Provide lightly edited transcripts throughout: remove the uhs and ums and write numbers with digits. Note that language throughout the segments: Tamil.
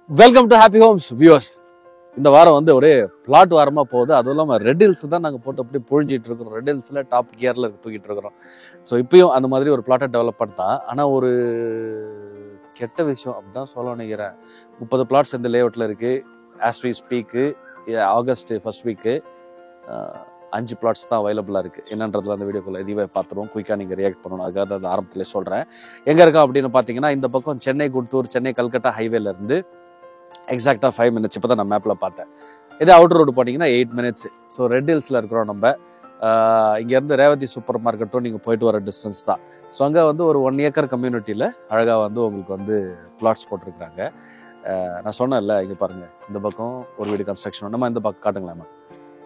Welcome to Happy Homes viewers. இந்த வாரம் வந்து ஒரே பிளாட் வாரமாக போகுது. அதுவும் இல்லாமல் ரெட் ஹில்ஸ் தான் நாங்கள் போட்டு அப்படி புழிஞ்சிட்டு இருக்கிறோம். ரெட் ஹில்ஸில் டாப் கியரில் தூக்கிட்டு இருக்கிறோம். ஸோ இப்பயும் அந்த மாதிரி ஒரு பிளாட்டை டெவலப் பண்ணால், ஆனால் ஒரு கெட்ட விஷயம் அப்படி தான் சொல்ல நினைக்கிறேன். 30 பிளாட்ஸ் இந்த லேஅவுட்டில் இருக்குது. As we speak August first week 5 flats தான் அவைலபிளாக இருக்குது. என்னன்றதுல அந்த வீடியோக்குள்ளே இதுவே பார்த்துருவோம். குயிக்காக நீங்கள் ரியாக்ட் பண்ணணும். அதுக்காக அந்த ஆரம்பத்திலே சொல்கிறேன். எங்கே இருக்கா அப்படின்னு பார்த்தீங்கன்னா, இந்த பக்கம் சென்னை குண்டூர் சென்னை கல்கட்டா ஹைவேலேருந்து எக்ஸாக்டாக 5 மினிட்ஸ். இப்போ தான் நான் மேப்பில் பார்த்தேன். இதே அவுட்டர் ரோடு போட்டிங்கன்னா 8 மினிட்ஸ். ஸோ ரெட் ஹில்ஸில் இருக்கிறோம் நம்ம. இங்கேருந்து ரேவதி சூப்பர் மார்க்கெட்டும் நீங்கள் போயிட்டு வர டிஸ்டன்ஸ் தான். ஸோ அங்கே வந்து ஒரு 1 ஏக்கர் கம்யூனிட்டியில் அழகாக வந்து உங்களுக்கு வந்து பிளாட்ஸ் போட்டிருக்கிறாங்க. நான் சொன்னேன்ல, இங்கே பாருங்கள், இந்த பக்கம் ஒரு வீடு கன்ஸ்ட்ரக்ஷன். நம்ம இந்த பக்கம் காட்டுங்களாம்மா.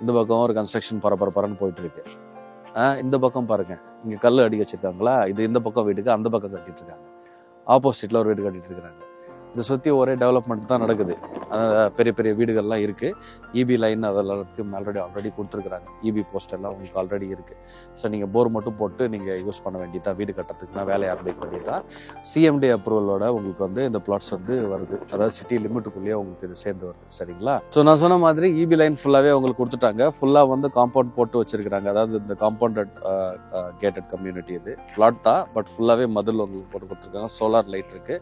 இந்த பக்கம் ஒரு கன்ஸ்ட்ரக்ஷன் பரபரன்னு போயிட்டு இருக்கு. இந்த பக்கம் பாருங்கள், இங்கே கல் அடி வச்சிருக்காங்களா, இது இந்த பக்கம் வீட்டுக்கு அந்த பக்கம் கட்டிட்டு இருக்காங்க. ஆப்போசிட்டில் ஒரு வீடு கட்டிட்டு இருக்கிறாங்க. இதை சுற்றி ஒரே டெவலப்மெண்ட் தான் நடக்குது. பெரிய பெரிய வீடுகள்லாம் இருக்குது. இபி லைன் அதெல்லாம் ஆல்ரெடி கொடுத்துருக்குறாங்க. இபி போஸ்ட் எல்லாம் உங்களுக்கு ஆல்ரெடி இருக்குது. ஸோ நீங்கள் போர் மட்டும் போட்டு நீங்கள் யூஸ் பண்ண வேண்டியதான். வீடு கட்டுறதுக்குனா வேலையை ஆரம்பிக்க வேண்டியதான். சிஎம்டி அப்ரூவலோட உங்களுக்கு வந்து இந்த பிளாட்ஸ் வந்து வருது. அதாவது சிட்டி லிமிட்டுக்குள்ளேயே உங்களுக்கு இது சேர்ந்து வருது. சரிங்களா? ஸோ நான் சொன்ன மாதிரி இபி லைன் ஃபுல்லாகவே உங்களுக்கு கொடுத்துட்டாங்க. ஃபுல்லாக வந்து காம்பவுண்ட் போட்டு வச்சிருக்கிறாங்க. அதாவது இந்த காம்பவுண்டட் கேட்டட் கம்யூனிட்டி இது பிளாட் தான், பட் ஃபுல்லாகவே மதில் உங்களுக்கு போட்டு கொடுத்துருக்காங்க. சோலார் லைட் இருக்குது.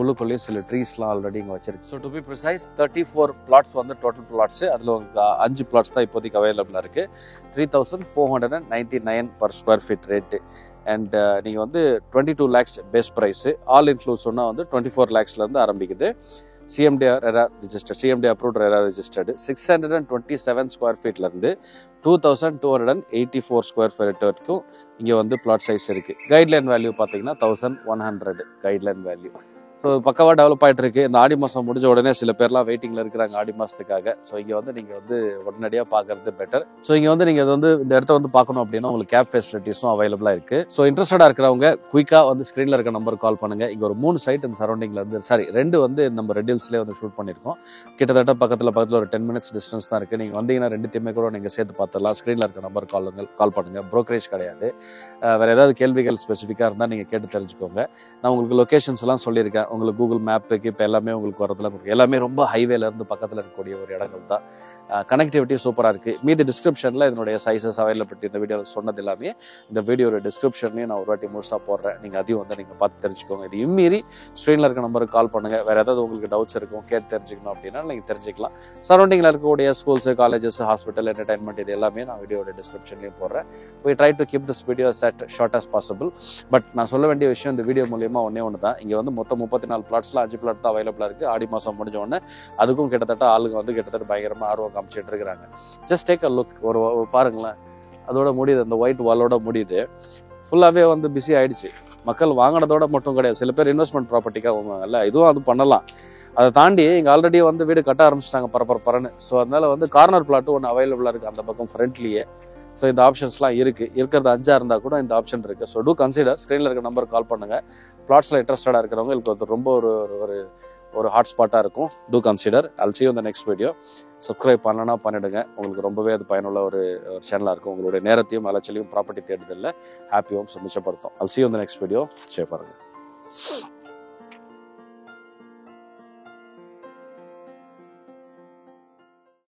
உள்ளுக்குள்ளேயே சில ட்ரீஸ்லாம் ஆல்ரெடி இங்கே வச்சிருக்கு. So to be precise 34 flats வந்து டோட்டல் பிளாட்ஸ். அதில் உங்களுக்கு 5 பிளாட்ஸ் தான் இப்போதைக்கு அவைலபிளாக இருக்குது. 3499 per square feet rate. And நீங்கள் வந்து 22 lakhs பேஸ் ப்ரைஸு. ஆல் இன்க்ளூசிவ்னா வந்து 24 lakhsலேருந்து ஆரம்பிக்குது. CMDR RERA registered, CMD approved RERA registered. 627 square ஃபீட்லேருந்து 2284 ஸ்கொயர் ஃபீட் வரைக்கும் இங்கே வந்து பிளாட் சைஸ் இருக்குது. கைட்லைன் வேல்யூ பார்த்தீங்கன்னா 1100 கைட்லைன் வேல்யூ. ஸோ பக்கவாக டெவலப் ஆகிட்டு இருக்கு. இந்த ஆடி மாதம் முடிஞ்ச உடனே சில பேர்லாம் வெயிட்டிங்கில் இருக்கிறாங்க ஆடி மாதத்துக்காக. ஸோ இங்கே வந்து நீங்கள் வந்து உடனடியாக பார்க்கறது பெட்டர். ஸோ இங்கே வந்து நீங்கள் வந்து இந்த இடத்த வந்து பார்க்கணும் அப்படின்னா உங்களுக்கு கேப் ஃபெசிலிட்டிஸும் அவைலபிளாக இருக்குது. ஸோ இன்ட்ரெஸ்டடாக இருக்கிறவங்க குயிக்காக வந்து ஸ்க்ரீனில் இருக்க நம்பருக்கு கால் பண்ணுங்கள். இங்கே ஒரு 3 சைட் இந்த சரௌண்டிங்கில் இருந்து 2 வந்து நம்ம ரெட் ஹில்ஸ்லேயே வந்து ஷூட் பண்ணியிருக்கோம். கிட்டத்தட்ட பக்கத்தில் ஒரு 10 மினிட்ஸ் டிஸ்டன்ஸ் தான் இருக்குது. நீங்கள் வந்தீங்கன்னா 2 கூட நீங்கள் சேர்த்து பார்த்துடலாம். ஸ்க்ரீனில் இருக்க நம்பருக்கு கால் பண்ணுங்கள். ப்ரோக்கரேஜ் கிடையாது. வேறு ஏதாவது கேள்விகள் ஸ்பெசிஃபிக்காக இருந்தால் நீங்கள் கேட்டு தெரிஞ்சுக்கோங்க. நான் உங்களுக்கு லொக்கேஷன்ஸ் எல்லாம் சொல்லியிருக்கேன். உங்களுக்கு கூகுள் மேப்புக்கு இப்போ எல்லாமே உங்களுக்கு வரதுல எல்லாமே ரொம்ப ஹைவேலேருந்து பக்கத்தில் இருக்கக்கூடிய ஒரு இடங்கள் தான். கனெக்டிவிட்டி சூப்பராக இருக்குது. மீது டிஸ்கிரிப்ஷனில் இதனுடைய சைஸஸ் அவைலபிலிட்டி இந்த வீடியோவில் சொன்னது எல்லாமே இந்த வீடியோட டிஸ்கிரிப்ஷன்லேயும் நான் ஒரு வாட்டி முழுசாக போடுறேன். நீங்கள் அதையும் வந்து நீங்கள் பார்த்து தெரிஞ்சுக்கோங்க. இது இம்மீறி ஸ்க்ரீனில் இருக்க நம்பருக்கு கால் பண்ணுங்கள். வேறு ஏதாவது உங்களுக்கு டவுட்ஸ் இருக்கும், கேட்டு தெரிஞ்சுக்கணும் அப்படின்னா நீங்கள் தெரிஞ்சுக்கலாம். சரௌண்டிங்கில் இருக்கக்கூடிய ஸ்கூல்ஸு, காலேஜஸ், ஹாஸ்பிட்டல், என்டர்டைன்மெண்ட் இது எல்லாமே நான் வீடியோட டிஸ்கிரிப்ஷன்லேயும் போடுறேன். We try to keep this video as short as possible. But நான் சொல்ல வேண்டிய விஷயம் இந்த வீடியோ மூலியமாக ஒன்று தான். இங்கே வந்து மொத்தம் 34 பிளாட்ஸில் 5 பிளாட் தான் அவைலபிளாக இருக்குது. ஆடி மாதம் முடிஞ்ச உடனே அதுக்கும் கிட்டத்தட்ட ஆளுங்க வந்து கிட்டத்தட்ட பயங்கரமாக ஆர்வம் காமிச்சிட்டு இருக்கிறாங்க. Just take a look. ஒரு பாருங்களேன், அதோட முடியுது. அந்த ஒயிட் வாலோட முடியுது. ஃபுல்லாகவே வந்து பிஸி ஆகிடுச்சு. மக்கள் வாங்கினதோட மட்டும் கிடையாது, சில பேர் இன்வெஸ்ட்மெண்ட் ப்ராப்பர்ட்டிக்காக வாங்குவாங்கல்ல, இதுவும் அது பண்ணலாம். அதை தாண்டி இங்கே ஆல்ரெடி வந்து வீடு கட்ட ஆரம்பிச்சிட்டாங்க பரன்னு. ஸோ அதனால வந்து கார்னர் பிளாட்டும் ஒன்று அவைலபிளாக இருக்குது அந்த பக்கம் ஃப்ரண்ட்லேயே. ஸோ இந்த ஆப்ஷன்ஸ்லாம் இருக்கிறது 5 இருந்தால் கூட இந்த ஆப்ஷன் இருக்குது. So do consider. ஸ்க்ரீனில் இருக்க நம்பருக்கு கால் பண்ணுங்கள். பிளாட்ஸில் இன்ட்ரெஸ்டடாக இருக்கிறவங்க இதுக்கு ரொம்ப ஒரு ஹாட் ஸ்பாட்டாக இருக்கும். Do consider. I'll see you in the next video. Subscribe பண்ணலன்னா பண்ணிடுங்க. உங்களுக்கு ரொம்பவே அது பயனுள்ள ஒரு சேனலாக இருக்கும். உங்களுடைய நேரத்தையும் அலைச்சலையும் ப்ராப்பர்ட்டி தேடுதலில் ஹாப்பி ஹோம்ஸ் மிச்சப்படுத்தும். I'll see you in the next video. சேஃபாக இருங்க.